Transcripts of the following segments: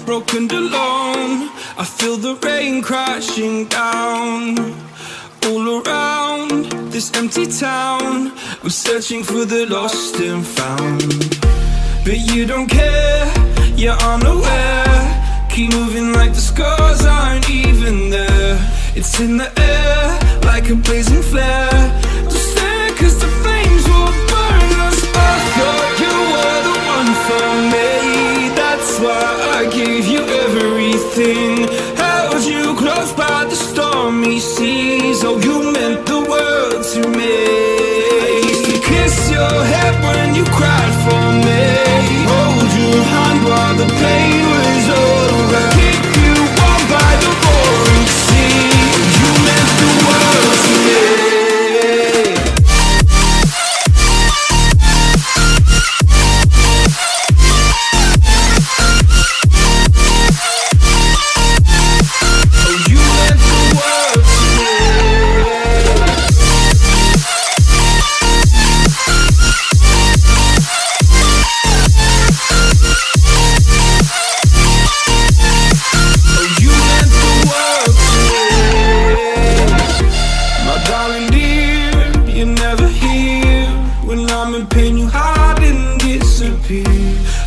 broken and alone. I feel the rain crashing down all around this empty town. I'm searching for the lost and found, but you don't care, you're unaware. Keep moving like the scars aren't even there. It's in the air like a blazing flare. Don't stare cause the flames will burn us. I thought you were the one for me, that's why I gave you everything. Held you close by the stormy seas. Oh, you meant the world to me. I used to kiss your head when you cried for me, hold your hand while the pain was over, keep you warm by the roaring sea. You meant the world to me.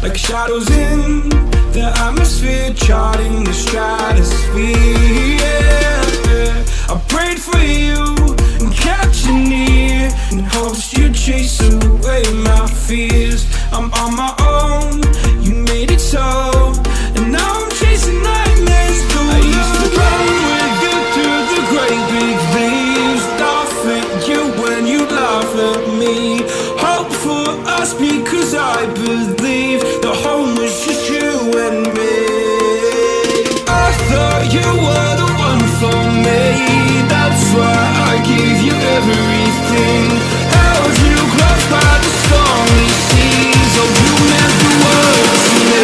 Like shadows in the atmosphere, charting the stratosphere. Yeah. I prayed for you and kept you near in hopes you'd chase away my fears. I'm on my own, you made it so, and now I'm chasing nightmares through. I used to run with you through the great big leaves, laugh at you when you laugh at me. Hope for us because I believe the home was just you and me. I thought you were the one for me, that's why I gave you everything. Held you close by the stormy seas. Oh, you meant the world to me.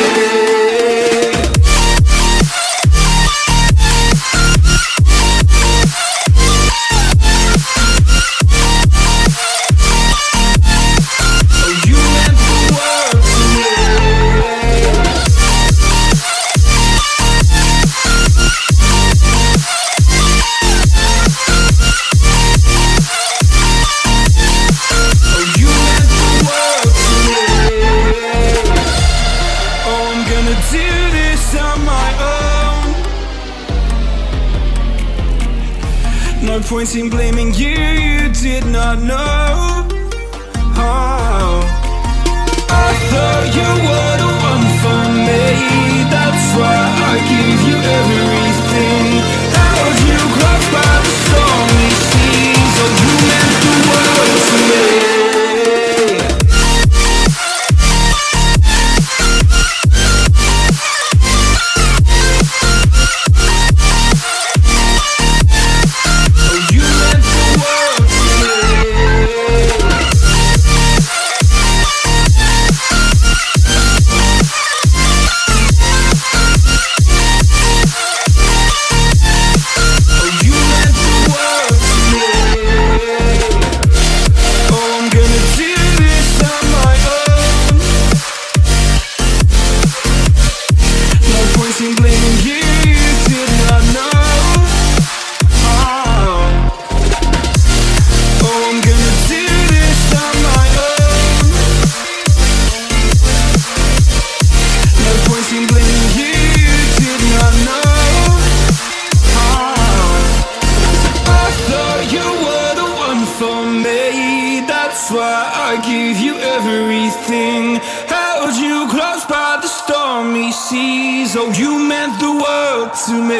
No point in blaming you, you did not know. Oh. I thought you were the one for me, that's why I gave you everything. Held you close by the stormy seas. Oh, you meant the world to me. That's why I gave you everything. Held you close by the stormy seas. Oh, you meant the world to me.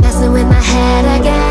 Messing with my head again.